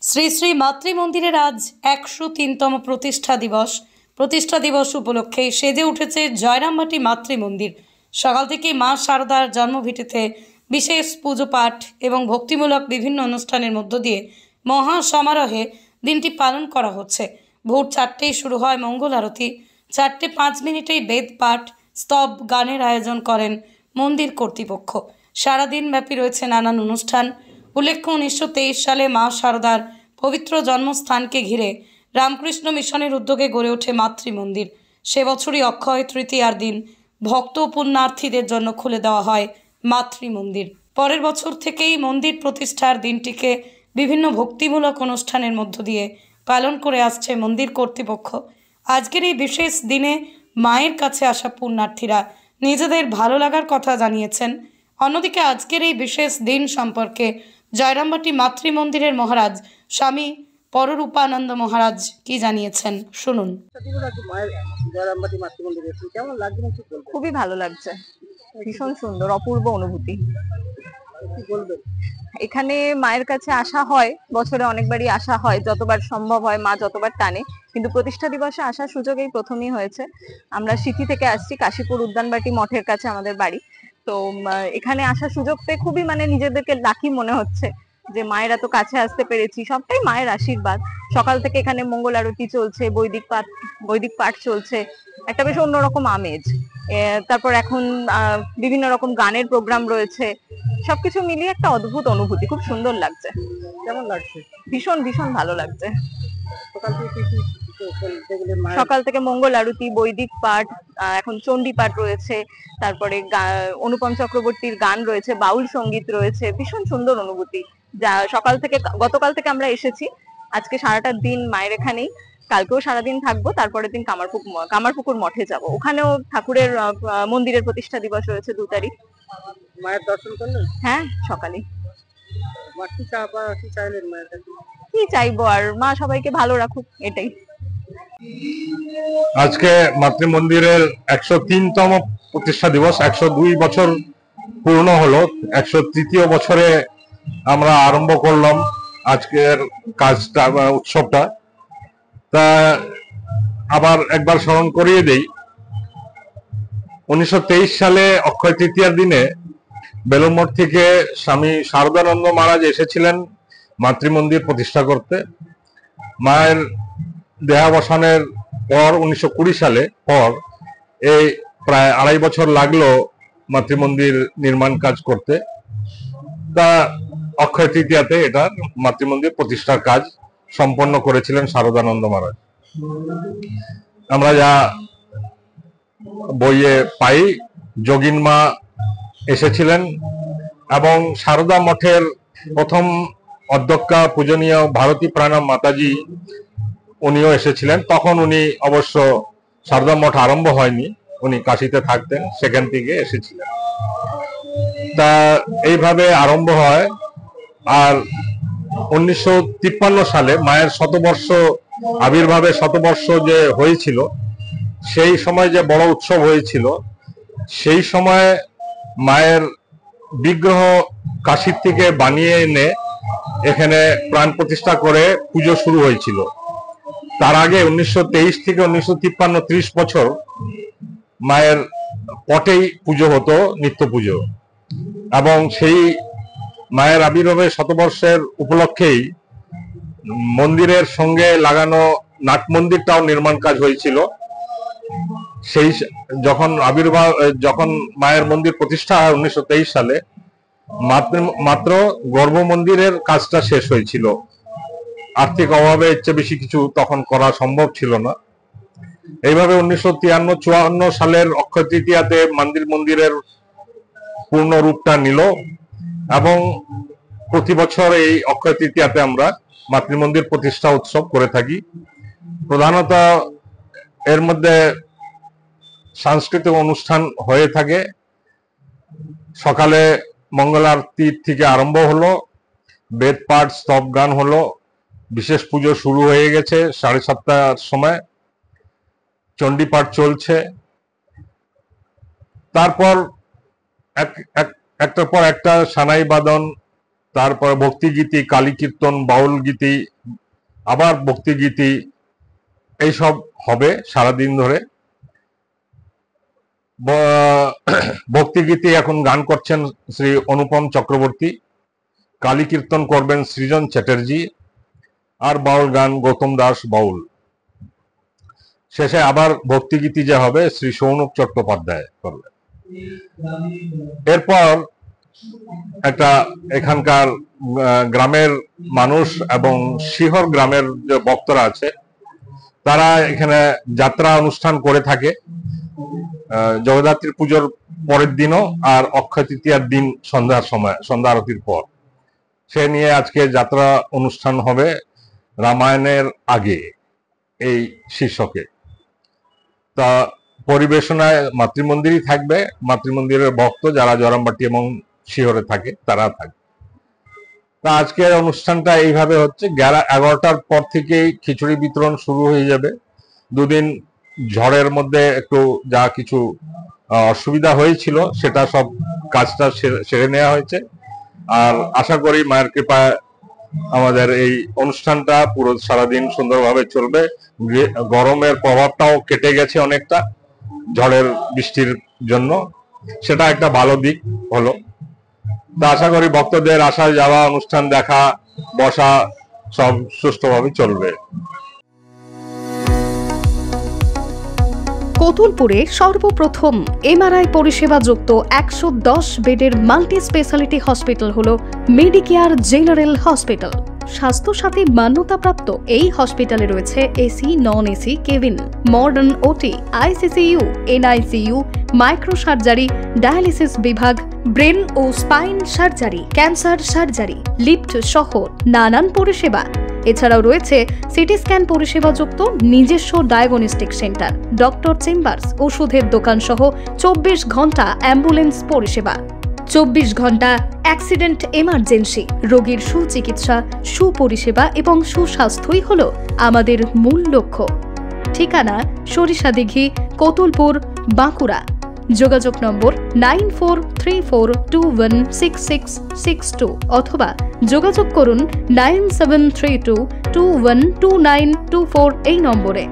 শ্রী শ্রী মাতৃ মন্দিরের আজ 103তম প্রতিষ্ঠা দিবস উপলক্ষে সেজে উঠেছে জয়রামবাটি মাতৃ মন্দির। সকাল থেকে মা শারদার জন্মভিটেতে বিশেষ পুজো পাঠ এবং ভক্তিমূলক বিভিন্ন অনুষ্ঠানের মধ্য দিয়ে মহা সমারোহে দিনটি পালন করা হচ্ছে। ভোর 4টেই শুরু হয় মঙ্গল আরতি। 4:05 বেদ পাঠ, স্তব গানের আয়োজন করেন মন্দির কর্তৃপক্ষ। সারাদিন ব্যাপী রয়েছে নানান অনুষ্ঠান। উল্লেখ্য, 1923 সালে মা শারদার পবিত্র জন্মস্থানকে ঘিরে রামকৃষ্ণ মিশনের উদ্যোগে গড়ে ওঠে মাতৃ মন্দির। সে বছরই অক্ষয় তৃতীয়ার দিন ভক্ত পুণ্যার্থীদের জন্য খুলে দেওয়া হয় মাতৃ মন্দির। পরের বছর থেকেই মন্দির প্রতিষ্ঠার দিনটিকে বিভিন্ন ভক্তিমূলক অনুষ্ঠানের মধ্য দিয়ে পালন করে আসছে মন্দির কর্তৃপক্ষ। আজকের এই বিশেষ দিনে মায়ের কাছে আসা পুণ্যার্থীরা নিজেদের ভালো লাগার কথা জানিয়েছেন। অন্যদিকে আজকের এই বিশেষ দিন সম্পর্কে জয়রামবাটি মাতৃ মন্দিরের মহারাজ স্বামী পররূপানন্দ মহারাজ কি জানিয়েছেন শুনুন। খুবই ভালো লাগছে, ভীষণ সুন্দর, অপূর্ব অনুভূতি। এখানে মায়ের কাছে আসা হয়, বছরে অনেকবারই আসা হয়, যতবার সম্ভব হয়, মা যতবার টানে। কিন্তু প্রতিষ্ঠা দিবসে আসার সুযোগ এই প্রথমই হয়েছে। আমরা সিটি থেকে আসছি, কাশীপুর উদ্যানবাটি মঠের কাছে আমাদের বাড়ি। তো এখানে আসার সুযোগ পেয়ে খুবই নিজেদেরকে লাকি মনে হচ্ছে যে মায়ের এত কাছে আসতে পেরেছি। সবটাই মায়ের আশীর্বাদ। সকাল থেকে এখানে মঙ্গল আরতি চলছে, বৈদিক পাঠ চলছে, একটা বেশ অন্যরকম আমেজ। তারপর এখন বিভিন্ন রকম গানের প্রোগ্রাম রয়েছে। সবকিছু মিলিয়ে একটা অদ্ভুত অনুভূতি, খুব সুন্দর লাগছে। কেমন লাগছে? ভীষণ ভীষণ ভালো লাগছে। সকাল থেকে মঙ্গল আরতি, বৈদিক পাঠ, এখন চণ্ডী পাঠ রয়েছে, তারপরে অনুপম চক্রবর্তীর গান রয়েছে, বাউল সঙ্গীত রয়েছে। ভীষণ সুন্দর অনুভূতি। যা গতকাল থেকে আমরা এসেছি, আজকে সারাটা দিন মায়ের এখানেই, কালকেও সারাদিন থাকবো। তারপরের দিন কামারপুকুর মঠে যাব, ওখানেও ঠাকুরের মন্দিরের প্রতিষ্ঠা দিবস রয়েছে 2 তারিখ। মায়ের দর্শন করলেন? হ্যাঁ, সকালে। কি চাইবো আর, মা সবাইকে ভালো রাখুক, এটাই। আজকে মাতৃ মন্দিরের 103তম প্রতিষ্ঠা দিবস, 102 বছর পূর্ণ হলো। 103য় বছরে আমরা আরম্ভ করলাম আজকের কাজটা, উৎসবটা। তা আবার একবার স্মরণ করিয়ে দেই, 1923 সালে অক্ষয় তৃতীয়ার দিনে বেলুড়মঠ থেকে স্বামী শারদানন্দ মহারাজ এসেছিলেন মাতৃমন্দির প্রতিষ্ঠা করতে। মায়ের দেহাবসানের পর 1920 সালে এই প্রায় 2.5 বছর লাগলো মাতৃমন্দির নির্মাণ কাজ করতে। তা অক্ষয় তৃতীয়াতে এটা মাতৃমন্দির প্রতিষ্ঠার কাজ সম্পন্ন করেছিলেন শারদানন্দ মহারাজ। আমরা যা বইয়ে পাই, যোগিন মা এসেছিলেন এবং সারদা মঠের প্রথম অধ্যক্ষা পূজনীয় ভারতী প্রাণাম মাতাজি উনিও এসেছিলেন। তখন উনি অবশ্য সারদা মঠ আরম্ভ হয়নি, উনি কাশীতে থাকতেন, সেখান থেকে এসেছিলেন। তা এইভাবে আরম্ভ হয়। আর 1953 সালে মায়ের শতবর্ষ আবির্ভাবের শতবর্ষ যে হয়েছিল, সেই সময় যে বড় উৎসব হয়েছিল, সেই সময় মায়ের বিগ্রহ কাশীর থেকে বানিয়ে এনে এখানে প্রাণ প্রতিষ্ঠা করে পুজো শুরু হয়েছিল। তার আগে 1923 থেকে 1953, 30 বছর মায়ের পটেই পুজো হতো, নিত্য পুজো। এবং সেই মায়ের আবির্ভাবের শতবর্ষের উপলক্ষেই মন্দিরের সঙ্গে লাগানো নাট মন্দিরটাও নির্মাণ কাজ হয়েছিল। সেই যখন মায়ের মন্দির প্রতিষ্ঠা হয় 1923 সালে, মাত্র গর্ভ মন্দিরের কাজটা শেষ হয়েছিল। আর্থিক অভাবে ইচ্ছে বেশি কিছু তখন করা সম্ভব ছিল না। এইভাবে 1953-54 সালের অক্ষয় তৃতীয়াতে মন্দিরের পূর্ণ রূপটা নিল এবং প্রতি বছর এই অক্ষয় তৃতীয়াতে আমরা মাতৃমন্দির প্রতিষ্ঠা উৎসব করে থাকি। প্রধানত এর মধ্যে সাংস্কৃতিক অনুষ্ঠান হয়ে থাকে। সকালে মঙ্গল আরতি থেকে আরম্ভ হলো, বেদ পাঠ, স্তব গান হলো, বিশেষ পুজো শুরু হয়ে গেছে 7:30টার সময়, চণ্ডী পাঠ চলছে। তারপর একটার পর একটা সানাই বাদন, তারপরে ভক্তিগীতি, কালী কীর্তন, বাউল গীতি, আবার ভক্তিগীতি, এইসব হবে সারাদিন ধরে। ভক্তিগীতি এখন গান করছেন শ্রী অনুপম চক্রবর্তী, কালী কীর্তন করবেন সৃজন চ্যাটার্জি, আর বাউল গান গৌতম দাস বাউল। শেষে আবার ভক্তিগীতি যে হবে শ্রী সৌনক চট্টোপাধ্যায় করবে। এরপর একটা এখানকার গ্রামের মানুষ এবং শিহর গ্রামের যে ভক্তরা আছে তারা এখানে যাত্রা অনুষ্ঠান করে থাকে জগদ্ধাত্রী পুজোর পরের দিনও আর অক্ষয় তৃতীয়ার দিন সন্ধ্যার সময়, সন্ধ্যা আরতির পর। সে নিয়ে আজকে যাত্রা অনুষ্ঠান হবে রামায়ণের আগে এই শীর্ষকে। তা পরিবেশনায় মাতৃমন্দিরই থাকবে, মাতৃমন্দিরের ভক্ত যারা জয়রামবাটি এবং শিহরে থাকে তারা থাকবে। তা আজকের অনুষ্ঠানটা এইভাবে হচ্ছে, 11টার পর থেকেই খিচুড়ি বিতরণ শুরু হয়ে যাবে। দুদিন ঝড়ের মধ্যে একটু যা কিছু অসুবিধা হয়েছিল সেটা সব কাজটা সেরে নেওয়া হয়েছে। আর আশা করি মায়ের কৃপায় আমাদের এই অনুষ্ঠানটা পুরো সারাদিন সুন্দরভাবে চলবে। গরমের প্রভাবটাও কেটে গেছে অনেকটা ঝড়ের বৃষ্টির জন্য, সেটা একটা ভালো দিক হলো। তা আশা করি ভক্তদের আসা যাওয়া, অনুষ্ঠান দেখা, বসা সব সুষ্ঠুভাবে চলবে। কোতুলপুরে সর্বপ্রথম এমআরআই পরিষেবা যুক্ত 110 বেডের মাল্টি স্পেশালিটি হসপিটাল হলো মেডিকেয়ার জেনারেল হসপিটাল। স্বাস্থ্যসাথী মান্যতাপ্রাপ্ত এই হসপিটালে রয়েছে AC, non AC cabin, modern OT, ICCU, NICU, micro surgery, dialysis বিভাগ, ব্রেন ও spine surgery, cancer surgery, lift সহ নানান পরিষেবা। এছাড়াও রয়েছে সিটি স্ক্যান পরিষেবা যুক্ত নিজস্ব ডায়াগনস্টিক সেন্টার, ডক্টর চেম্বার্স, ওষুধের দোকান সহ 24 ঘন্টা অ্যাম্বুলেন্স পরিষেবা। 24 ঘন্টা অ্যাক্সিডেন্ট এমার্জেন্সি, রোগীর সুচিকিৎসা, সুপরিষেবা এবং সুস্বাস্থ্যই হলো আমাদের মূল লক্ষ্য। ঠিকানা সরিষাদিঘি, কোতুলপুর, বাঁকুড়া। যোগাযোগ নম্বর 9434216662 অথবা যোগাযোগ করুন 9732212924 এই নম্বরে।